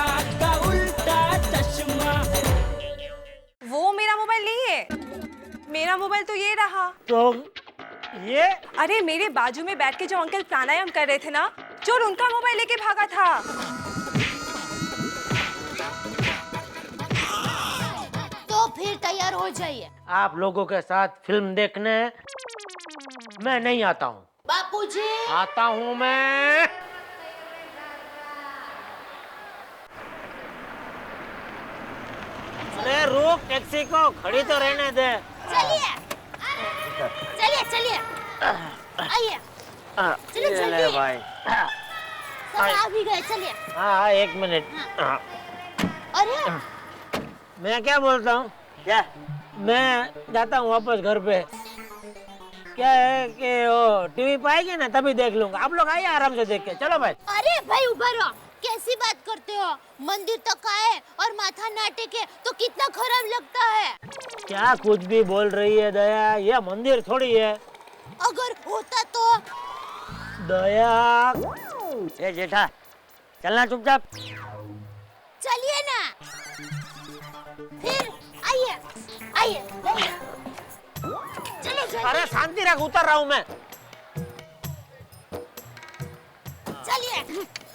उल्टा का उल्टा चश्मा। वो मेरा मोबाइल नहीं है, मेरा मोबाइल तो ये रहा। तो ये अरे मेरे बाजू में बैठ के जो अंकल प्राणायाम कर रहे थे ना, चोर उनका मोबाइल लेके भागा था। तो फिर तैयार हो जाइए। आप लोगों के साथ फिल्म देखने मैं नहीं आता हूँ। बापूजी आता हूँ मैं। अरे रोक टैक्सी को, खड़ी तो रहने दे। चलिए चलिए चलिए, आइए चलिए चले जल्दी। भाई। सब आ भी गए, चलिए। हाँ 1 मिनट। अरे मैं क्या बोलता हूँ, क्या मैं जाता हूँ वापस घर पे। क्या है कि वो टीवी पे आएगी ना तभी देख लूंगा। आप लोग आइए आराम से देख के। चलो भाई। अरे भाई ऊपर रहो, कैसी बात करते हो? मंदिर तक आए और माथा ना टेके तो कितना खराब लगता है। क्या कुछ भी बोल रही है दया, ये मंदिर थोड़ी है। अगर होता तो। दया ए जेठा, चलना चुपचाप। चलिए ना, फिर आइए आइए आइए। चलो चलो अरे शांति रख, उतर रहा हूँ मैं। चलिए।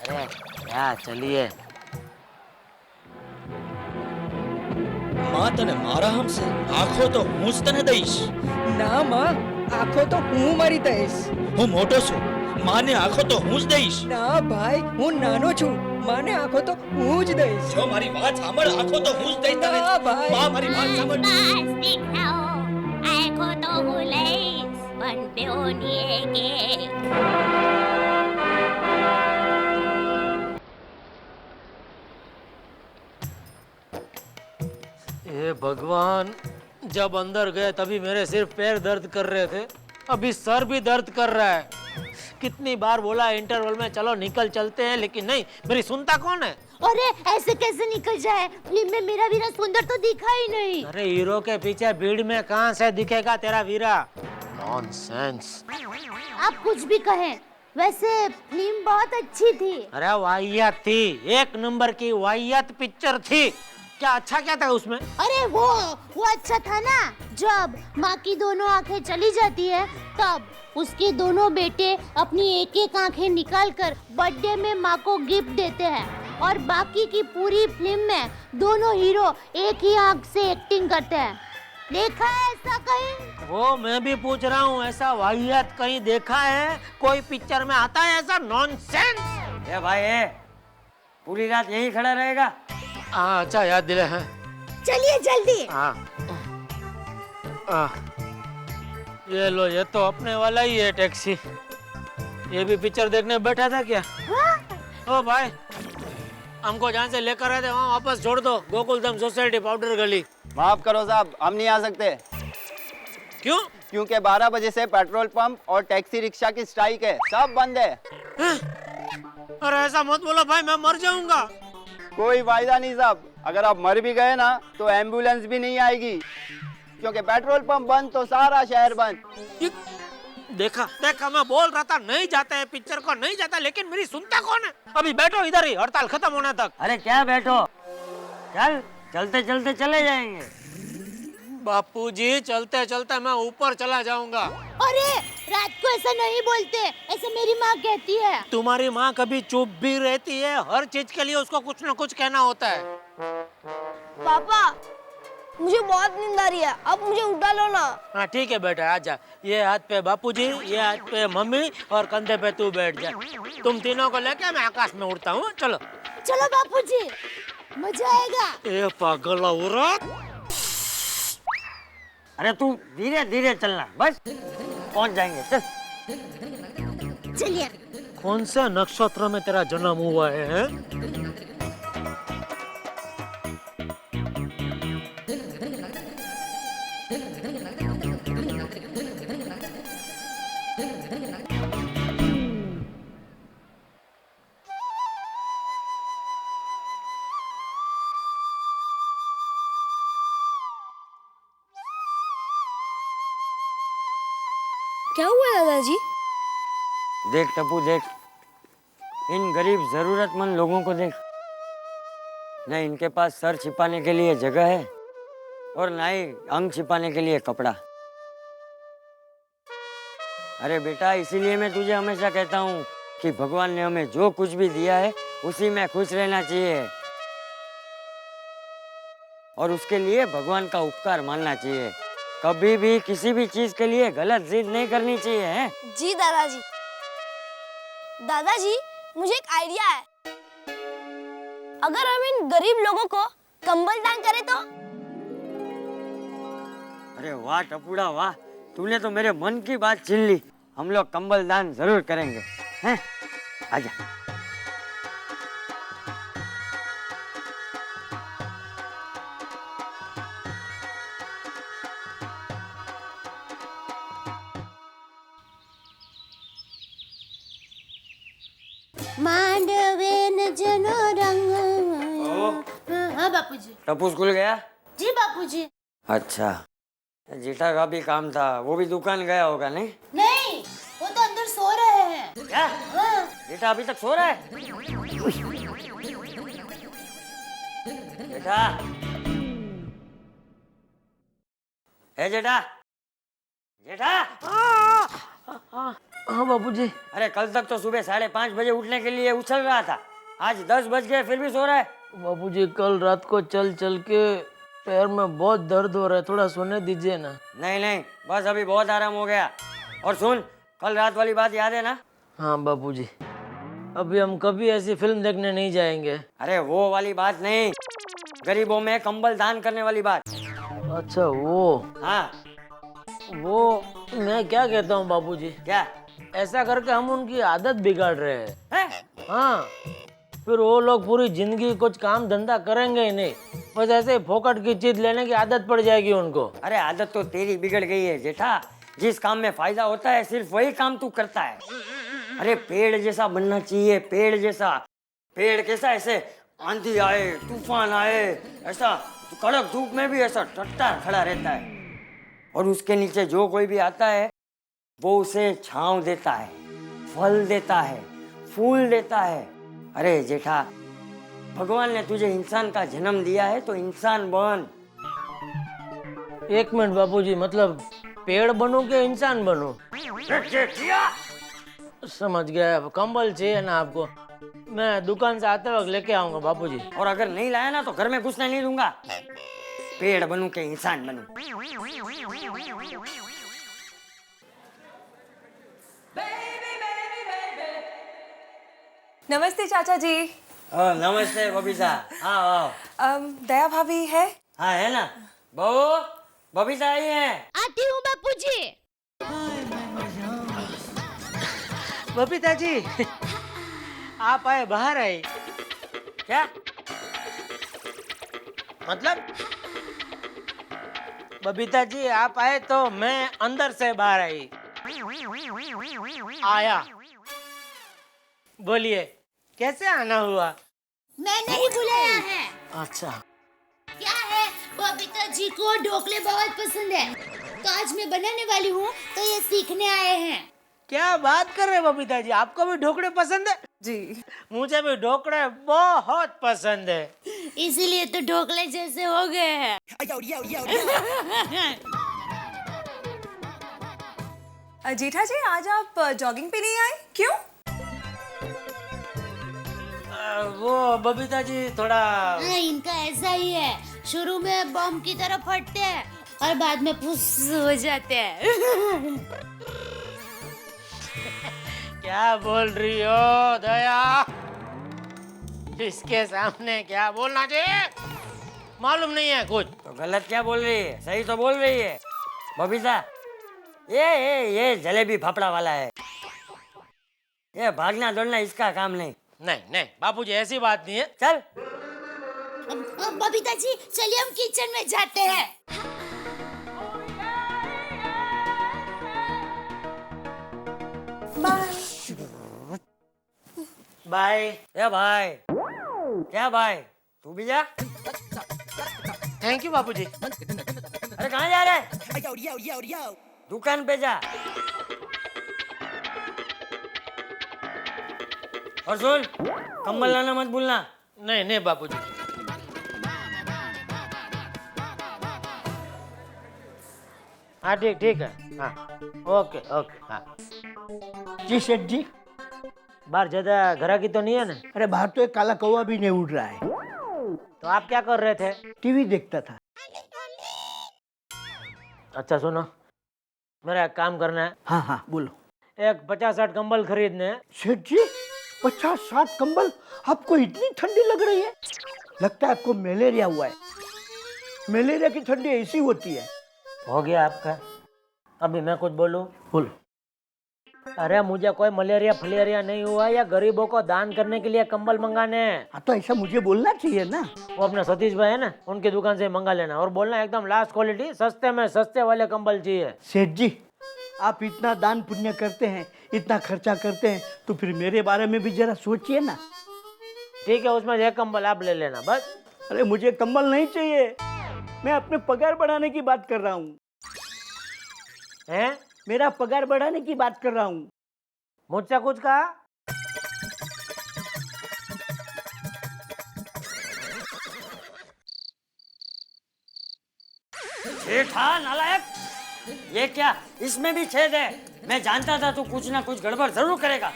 अरे क्या चलिए। मां तने मारा हमसे, आंखो तो હું જ તને દઈશ। ના માં, આખો તો હું મારી દઈશ। હું મોટો છું, માને આંખો તો હું જ દઈશ। ના ભાઈ, હું નાનો છું, માને આખો તો હું જ દઈશ। જો મારી વાત સાંભળ, આંખો તો હું જ દઈશ તને। ના ભાઈ। માં મારી વાત સાંભળ। પ્લાસ્ટિક ના હો, આંખો તો હું લઈશ, પણ બેઓની એક। हे भगवान, जब अंदर गए तभी मेरे सिर्फ पैर दर्द कर रहे थे, अभी सर भी दर्द कर रहा है। कितनी बार बोला इंटरवल में चलो निकल चलते हैं, लेकिन नहीं, मेरी सुनता कौन है। अरे ऐसे कैसे निकल जाए? फिल्म में मेरा वीरा सुंदर तो दिखा ही नहीं। अरे हीरो के पीछे भीड़ में कहाँ से दिखेगा तेरा वीरा। नॉनसेंस। आप कुछ भी कहें, वैसे फिल्म बहुत अच्छी थी। अरे वाहियात थी, 1 नंबर की वाहियात पिक्चर थी। क्या अच्छा क्या था उसमें? अरे वो अच्छा था ना, जब माँ की दोनों आंखें चली जाती है तब उसके दोनों बेटे अपनी एक एक आंखें निकाल कर बर्थडे में माँ को गिफ्ट देते हैं और बाकी की पूरी फिल्म में दोनों हीरो एक ही आंख से एक्टिंग करते हैं। देखा है ऐसा कहीं? वो मैं भी पूछ रहा हूँ, ऐसा वाहियात कहीं देखा है? कोई पिक्चर में आता है ऐसा नॉनसेंस? ए भाई ए, पूरी रात यहीं खड़ा रहेगा? हाँ अच्छा याद दिले हैं। चलिए जल्दी। हाँ ये लो, ये तो अपने वाला ही है टैक्सी। ये भी पिक्चर देखने बैठा था क्या? ओ भाई, हमको जहाँ से लेकर आए थे वहाँ वापस छोड़ दो। गोकुलधाम सोसाइटी, पाउडर गली। माफ करो साहब, हम नहीं आ सकते। क्यों? क्योंकि 12 बजे से पेट्रोल पंप और टैक्सी रिक्शा की स्ट्राइक है, सब बंद है। अरे ऐसा मत बोलो भाई, मैं मर जाऊंगा। कोई फायदा नहीं साहब, अगर आप मर भी गए ना तो एम्बुलेंस भी नहीं आएगी, क्योंकि पेट्रोल पंप बंद तो सारा शहर बंद। देखा देखा, मैं बोल रहा था नहीं जाता है पिक्चर को, नहीं जाता, लेकिन मेरी सुनता कौन है। अभी बैठो इधर ही, हड़ताल खत्म होने तक। अरे क्या बैठो, चल चलते चलते चले जाएंगे। बापूजी चलते चलते मैं ऊपर चला जाऊंगा। अरे रात को ऐसा नहीं बोलते, ऐसे मेरी माँ कहती है। तुम्हारी माँ कभी चुप भी रहती है? हर चीज के लिए उसको कुछ न कुछ कहना होता है। पापा, मुझे बहुत नींद आ रही है, अब मुझे उठा लो ना। हाँ ठीक है बेटा, आजा। ये हाथ पे बापूजी, ये हाथ पे मम्मी और कंधे पे तू बैठ जा। तुम तीनों को लेके मैं आकाश में उड़ता हूँ। चलो चलो बापूजी, मजा आएगा। ए पागल औरत। अरे तू धीरे धीरे चलना, बस पहुंच जाएंगे। चल चलिए। कौन से नक्षत्र में तेरा जन्म हुआ है, हैं? क्या हुआ दादाजी? देख टप्पू देख, इन गरीब जरूरतमंद लोगों को देख। न इनके पास सर छिपाने के लिए जगह है और ना ही अंग छिपाने के लिए कपड़ा। अरे बेटा, इसीलिए मैं तुझे हमेशा कहता हूँ कि भगवान ने हमें जो कुछ भी दिया है उसी में खुश रहना चाहिए और उसके लिए भगवान का उपकार मानना चाहिए। कभी भी किसी भी चीज के लिए गलत जिद नहीं करनी चाहिए है? जी दादाजी। दादाजी, मुझे एक आइडिया है। अगर हम इन गरीब लोगों को कंबल दान करें तो? अरे वाह टपुड़ा वाह, तूने तो मेरे मन की बात छीन ली। हम लोग कंबल दान जरूर करेंगे, हैं? आजा। मांडवेन जनो रंग। हाँ बापूजी। टप्पू स्कूल गया? जी बापूजी। अच्छा, जेठा का भी काम था, वो भी दुकान गया होगा नहीं? नहीं, वो तो अंदर सो रहे हैं। क्या? हाँ। जेठा अभी तक सो रहा है? जेठा, है जेठा? जेठा? हाँ बापूजी। अरे कल तक तो सुबह 5:30 बजे उठने के लिए उछल रहा था, आज 10 बज गए फिर भी सो रहा है। बापूजी, कल रात को चल चल के पैर में बहुत दर्द हो रहा है, थोड़ा सोने दीजिए ना। नहीं नहीं, बस अभी बहुत आराम हो गया। और सुन, कल रात वाली बात याद है ना? हाँ बापूजी, अभी हम कभी ऐसी फिल्म देखने नहीं जाएंगे। अरे वो वाली बात नहीं, गरीबों में कंबल दान करने वाली बात। अच्छा वो। हाँ। वो मैं क्या कहता हूँ बापूजी, क्या? ऐसा करके हम उनकी आदत बिगाड़ रहे हैं। है? हाँ, फिर वो लोग पूरी जिंदगी कुछ काम धंधा करेंगे ही नहीं, बस ऐसे ही फोकट की चीज लेने की आदत पड़ जाएगी उनको। अरे आदत तो तेरी बिगड़ गई है जेठा, जिस काम में फायदा होता है सिर्फ वही काम तू करता है। अरे पेड़ जैसा बनना चाहिए, पेड़ जैसा। पेड़ कैसा? ऐसे आंधी आए तूफान आए ऐसा कड़क धूप में भी ऐसा टट्टा खड़ा रहता है, और उसके नीचे जो कोई भी आता है वो उसे छांव देता है, फल देता है, फूल देता है। अरे जेठा, भगवान ने तुझे इंसान का जन्म दिया है तो इंसान बन। एक मिनट बापूजी, मतलब पेड़ बनूं कि इंसान बनूं? समझ गया। कंबल चाहिए ना आपको? मैं दुकान से आते वक्त लेके आऊंगा बापूजी। और अगर नहीं लाया ना तो घर में घुसने नहीं दूंगा। पेड़ बनूं के इंसान बनूं? नमस्ते चाचा जी। नमस्ते बबीता। आओ आओ। दया भाभी है? हाँ है ना। बहू, बबीता आई है। आती हूँ बापूजी। बबीता जी, आप आए, बाहर आए। क्या मतलब? बबीता जी आप आए तो मैं अंदर से बाहर आई। आया। बोलिए, कैसे आना हुआ? मैंने ही बुलाया है। अच्छा। क्या है, बबीता जी को ढोकले बहुत पसंद है, तो आज मैं बनाने वाली हूँ, तो ये सीखने आए हैं। क्या बात कर रहे बबीता जी, आपको भी ढोकले पसंद है? जी। मुझे भी ढोकले बहुत पसंद है, इसीलिए तो ढोकले जैसे हो गए हैं। जेठा जी, आज आप जॉगिंग पे नहीं आए, क्यों? वो बबीता जी थोड़ा। हाँ, इनका ऐसा ही है, शुरू में बम की तरह फटते हैं और बाद में फुस हो जाते हैं। क्या बोल रही हो दया? इसके सामने क्या बोलना चाहिए? मालूम नहीं है कुछ तो गलत क्या बोल रही है? सही तो बोल रही है बबीता। ये जलेबी फाफड़ा वाला है, ये भागना दौड़ना इसका काम नहीं। नहीं नहीं बापूजी, ऐसी बात नहीं है। चल। अब बबीता जी चलिए हम किचन में जाते हैं। बाय। ए भाई, क्या भाई, तू भी जा। थैंक यू बापूजी। अरे कहाँ जा रहा है? दुकान पे जा। और सुन, कंबल लाना मत भूलना। नहीं नहीं बापूजी। हाँ ठीक ठीक है, हाँ ओके ओके, हाँ। जी सेठ जी। बाहर ज्यादा ग्राहकी तो नहीं है ना? अरे बाहर तो एक काला कौवा भी नहीं उड़ रहा है। तो आप क्या कर रहे थे? टीवी देखता था। अच्छा सुनो, मेरा एक काम करना है। हाँ हाँ बोलो। एक 50-60 कंबल खरीदने हैं। सेठ जी 50-60 कंबल? आपको इतनी ठंडी लग रही है? लगता है आपको मलेरिया हुआ है। मलेरिया की ठंडी ऐसी होती है। हो गया आपका? अभी मैं कुछ बोलूं? बोलो। अरे मुझे कोई मलेरिया फलेरिया नहीं हुआ, या गरीबों को दान करने के लिए कंबल मंगाने हैं। हाँ तो ऐसा मुझे बोलना चाहिए ना। वो अपने सतीश भाई है ना, उनकी दुकान से मंगा लेना, और बोलना एकदम लास्ट क्वालिटी, सस्ते में सस्ते वाले कंबल चाहिए। सेठ जी आप इतना दान पुण्य करते हैं, इतना खर्चा करते हैं, तो फिर मेरे बारे में भी जरा सोचिए ना। ठीक है, उसमें एक कंबल आप ले लेना बस। अरे मुझे कंबल नहीं चाहिए, मैं अपने पगार बढ़ाने की बात कर रहा हूँ। हैं? मेरा पगार बढ़ाने की बात कर रहा हूँ। मुझसे कुछ कहा? जेठा नालायक, ये क्या, इसमें भी छेद है? मैं जानता था तू कुछ ना कुछ गड़बड़ जरूर करेगा।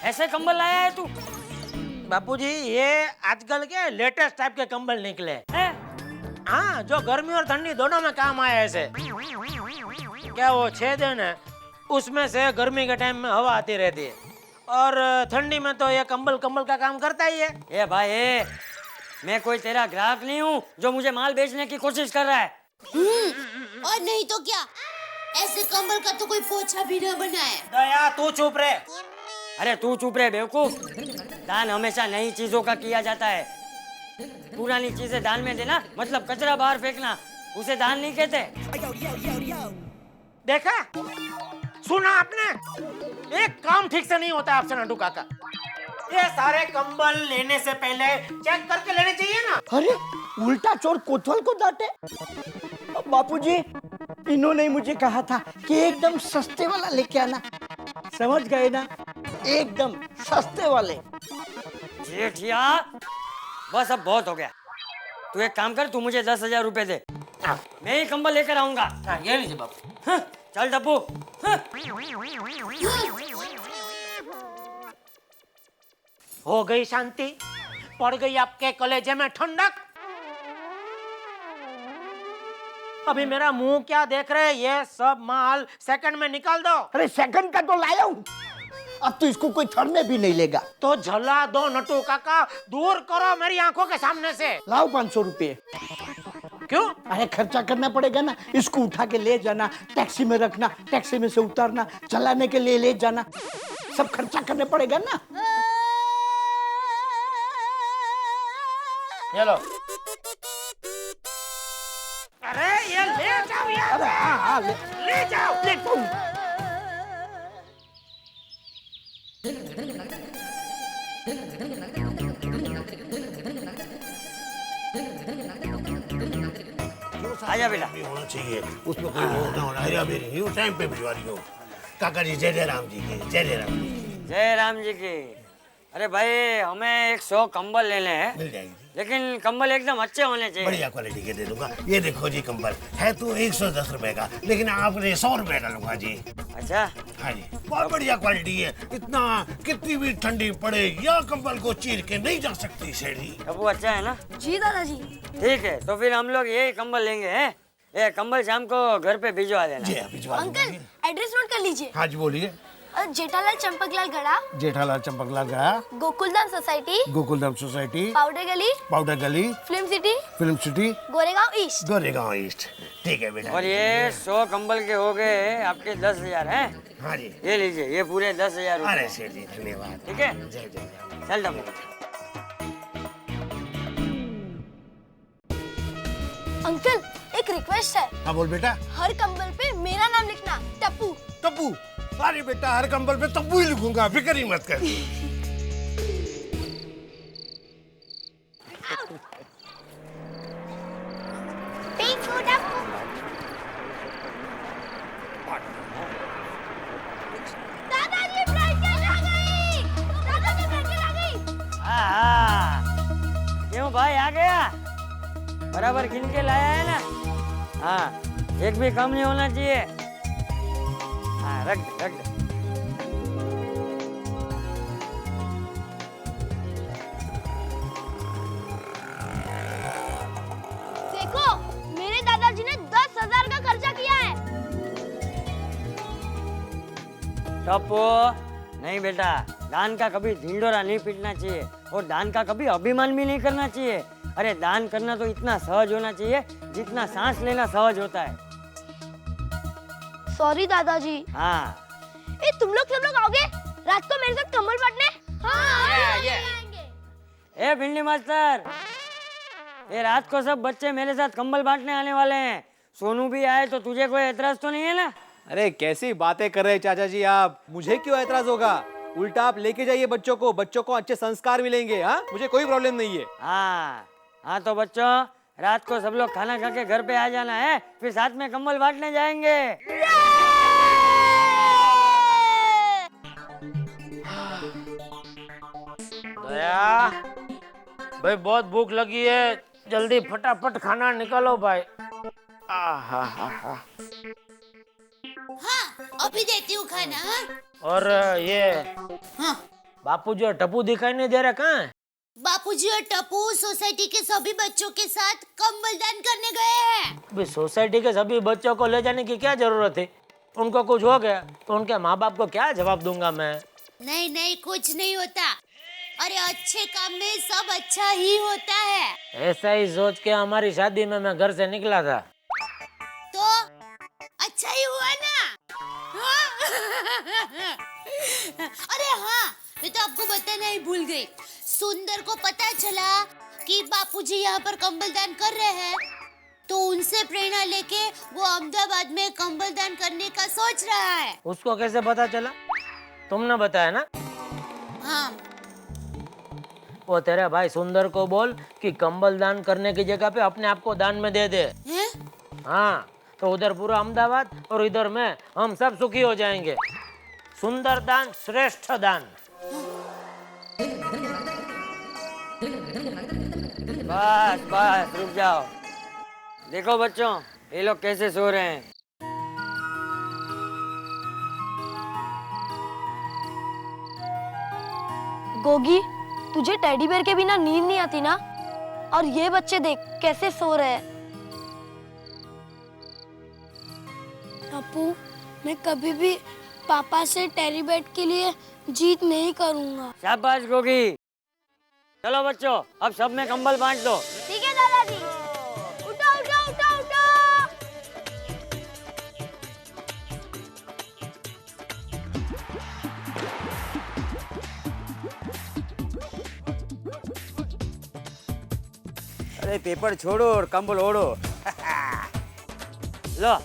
ऐसे कंबल लाया है तू? बापूजी ये आजकल के लेटेस्ट टाइप के कंबल निकले हैं? हाँ, जो गर्मी और ठंडी दोनों में काम आए ऐसे। क्या वो छेद है ना, उसमें से गर्मी के टाइम में हवा आती रहती है, और ठंडी में तो ये कंबल का काम करता ही है। ए भाई मैं कोई तेरा ग्राहक नहीं हूँ जो मुझे माल बेचने की कोशिश कर रहा है। और नहीं तो क्या, ऐसे कंबल का तो कोई पोछा भी न बनाए। दया तू चुप रहे। अरे तू चुप रहे बेवकूफ। दान हमेशा नई चीजों का किया जाता है। पुरानी चीजें दान में देना मतलब कचरा बाहर फेंकना, उसे दान नहीं कहते। देखा, सुना आपने? एक काम ठीक से नहीं होता आपसे नटू काका। ये सारे कंबल लेने से पहले चेक करके लेने चाहिए ना। अरे उल्टा चोर कोतवाल को डांटे। बापूजी इन्होंने मुझे कहा था कि एकदम सस्ते वाला लेके आना, समझ गए ना, एकदम सस्ते वाले। जेठिया बस अब बहुत हो गया। तू एक काम कर, तू मुझे 10,000 रुपए दे, मैं ही कंबल लेकर आऊंगा। हाँ, ये लीजिए बापू। हाँ, चल डब्बू। हाँ। हो गई शांति, पड़ गई आपके कलेजे में ठंडक। अभी मेरा मुंह क्या देख रहे हैं? ये सब माल सेकंड में निकाल दो। अरे सेकंड का तो लाया हूँ, अब तो इसको कोई थड़ने भी नहीं लेगा। तो झला दो नटू काका, दूर करो मेरी आंखों के सामने से। लाओ 500 रुपये। क्यों? अरे खर्चा करना पड़ेगा ना, इसको उठा के ले जाना, टैक्सी में रखना, टैक्सी में से उतारना, चलाने के लिए ले जाना, सब खर्चा करने पड़ेगा ना। ये लो। अरे ये ले जाओ यार। अरे हाँ ले जाओ। ले तुम। आजा बेटा। भी होना चाहिए, उसमें कोई वो ना होना। हेरा फेरी नहीं, वो टाइम पे भिजवा रही हो। काका जी जय जय राम जी की, जय जय राम जी। जय राम जी की। अरे भाई हमें 100 कंबल लेने हैं, मिल जाएगी, लेकिन कंबल एकदम अच्छे होने चाहिए। बढ़िया क्वालिटी के दे दूंगा। ये देखो जी कंबल है तो 110 रुपए का, लेकिन आपने 100 रुपए का लूंगा जी। अच्छा हाँ जी, बहुत बढ़िया क्वालिटी है। इतना कितनी भी ठंडी पड़े या कंबल को चीर के नहीं जा सकती शेरी। डब्बू अच्छा है ना? जी दादाजी। ठीक है, तो फिर हम लोग यही कंबल लेंगे हैं। ये कंबल शाम को घर पे भिजवा देना। जी भिजवा दूंगा अंकल जी। एड्रेस नोट कर लीजिए। हाँ जी बोलिए। जेठालाल चंपकलाल गड़ा, जेठालाल चंपकलाल गया, Gokuldham society, Gokuldham society, powder गली, film city, Goregaon east. Goregaon east. ठीक है बेटा। और ये 100 कंबल के हो गए आपके 10,000 हैं। हाँ जी, ये लीजिए, ये पूरे 10,000 अरे रुपए। शेर जी धन्यवाद। ठीक है, जय जय जय। चल डब्बू। अंकल एक रिक्वेस्ट है, हाँ बोल बेटा। हर कंबल पे मेरा नाम लिखना, टप्पू। तब्बू? अरे बेटा हर कंबल पे तब्बू ही लिखूंगा, फिक्र ही मत कर। दादाजी ब्लैंकेट आ गई। दादाजी ब्लैंकेट आ गई। हाँ, क्यों भाई आ गया? बराबर गिन के लाया है ना? हाँ एक भी कम नहीं होना चाहिए। हाँ, रख दे, रख दे। देखो, मेरे दादाजी ने 10,000 का खर्चा किया है। टप्पू, नहीं बेटा, दान का कभी ढिंढोरा नहीं पीटना चाहिए और दान का कभी अभिमान भी नहीं करना चाहिए। अरे दान करना तो इतना सहज होना चाहिए जितना सांस लेना सहज होता है। सॉरी दादाजी। हाँ। तुम लोग सब लोग आओगे रात को मेरे साथ कंबल बांटने? हाँ, ए भिंडी मास्टर, ये रात को सब बच्चे मेरे साथ कंबल बांटने आने वाले हैं। सोनू भी आए तो तुझे कोई एतराज तो नहीं है ना? अरे कैसी बातें कर रहे हैं चाचा जी आप, मुझे क्यों एतराज होगा? उल्टा आप लेके जाइए बच्चों को अच्छे संस्कार मिलेंगे। हाँ, मुझे कोई प्रॉब्लम नहीं है। हाँ तो बच्चों, रात को सब लोग खाना खा के घर पे आ जाना है, फिर साथ में कंबल बांटने जाएंगे। दया भाई, बहुत भूख लगी है, जल्दी फटाफट खाना निकालो भाई। हाँ, अभी देती हूँ खाना। हाँ? और ये हाँ। बापूजी और टप्पू दिखाई नहीं दे रहा, कहाँ है? बापूजी और टप्पू सोसाइटी के सभी बच्चों के साथ कंबल दान करने गए हैं। अभी सोसाइटी के सभी बच्चों को ले जाने की क्या जरूरत है? उनको कुछ हो गया तो उनके माँ बाप को क्या जवाब दूंगा मैं? नहीं नहीं, कुछ नहीं होता। अरे अच्छे काम में सब अच्छा ही होता है। ऐसा ही सोच के हमारी शादी में मैं घर से निकला था। तो अच्छा ही हुआ ना? अरे हाँ, मैं तो आपको बताना ही भूल गई। सुंदर को पता चला कि बापूजी यहाँ पर कंबल दान कर रहे हैं, तो उनसे प्रेरणा लेके वो अहमदाबाद में कंबल दान करने का सोच रहा है। उसको कैसे पता चला? तुमने बताया ना? हाँ। वो तेरे भाई सुंदर को बोल कि कंबल दान करने की जगह पे अपने आप को दान में दे दे। हाँ, तो उधर पूरा अहमदाबाद और इधर में हम सब सुखी हो जाएंगे। सुंदर दान श्रेष्ठ दान। बस बस, रुक जाओ। देखो बच्चों, ये लोग कैसे सो रहे हैं। गोगी, तुझे टेडी बेयर के बिना नींद नहीं आती ना? और ये बच्चे देख कैसे सो रहे हैं। अपू, मैं कभी भी पापा से टेडी बेयर के लिए जीत नहीं करूंगा। शाबाश गोगी। चलो बच्चों, अब सब में कंबल बांट दो। ठीक है दादाजी। उठो उठो उठो उठो। अरे पेपर छोड़ो और कंबल ओढ़ो। लो,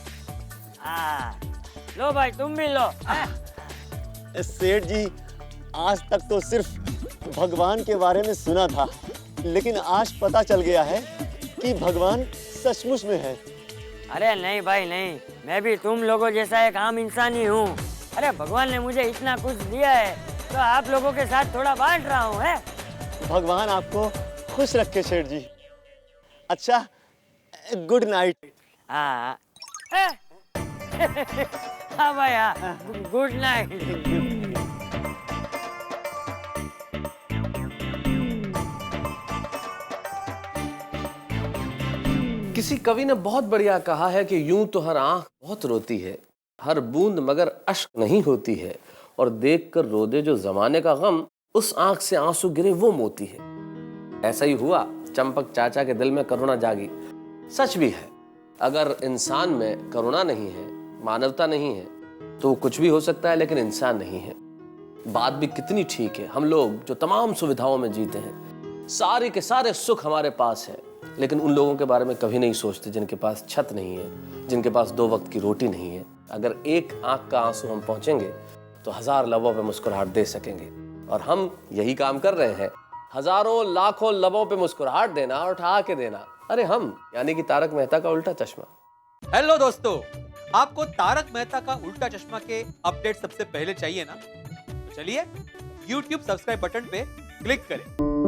लो भाई, तुम भी लो। सेठ जी, आज तक तो सिर्फ भगवान के बारे में सुना था, लेकिन आज पता चल गया है कि भगवान सचमुच में है। अरे नहीं भाई नहीं, मैं भी तुम लोगों जैसा एक आम इंसान ही हूँ। अरे भगवान ने मुझे इतना कुछ दिया है तो आप लोगों के साथ थोड़ा बांट रहा हूँ। है, भगवान आपको खुश रखे सेठ जी। अच्छा, गुड नाइट। हाँ हाँ भाई, हाँ, गुड नाइट। किसी कवि ने बहुत बढ़िया कहा है कि यूं तो हर आंख बहुत रोती है, हर बूंद मगर अश्क नहीं होती है, और देख कर रो दे जो जमाने का गम, उस आंख से आंसू गिरे वो मोती है। ऐसा ही हुआ, चंपक चाचा के दिल में करुणा जागी। सच भी है, अगर इंसान में करुणा नहीं है, मानवता नहीं है, तो वो कुछ भी हो सकता है लेकिन इंसान नहीं है। बात भी कितनी ठीक है। हम लोग जो तमाम सुविधाओं में जीते हैं, सारे के सारे सुख हमारे पास है, लेकिन उन लोगों के बारे में कभी नहीं सोचते जिनके पास छत नहीं है, जिनके पास 2 वक्त की रोटी नहीं है। अगर एक आंख का आंसू हम पहुंचेंगे तो 1000 लबों पे मुस्कुराहट दे सकेंगे, और हम यही काम कर रहे हैं। हजारों लाखों लबों पे मुस्कुराहट देना और उठा के देना। अरे हम, यानी कि तारक मेहता का उल्टा चश्मा। हेलो दोस्तों, आपको तारक मेहता का उल्टा चश्मा के अपडेट सबसे पहले चाहिए ना? चलिए YouTube सब्सक्राइब बटन पे क्लिक करें।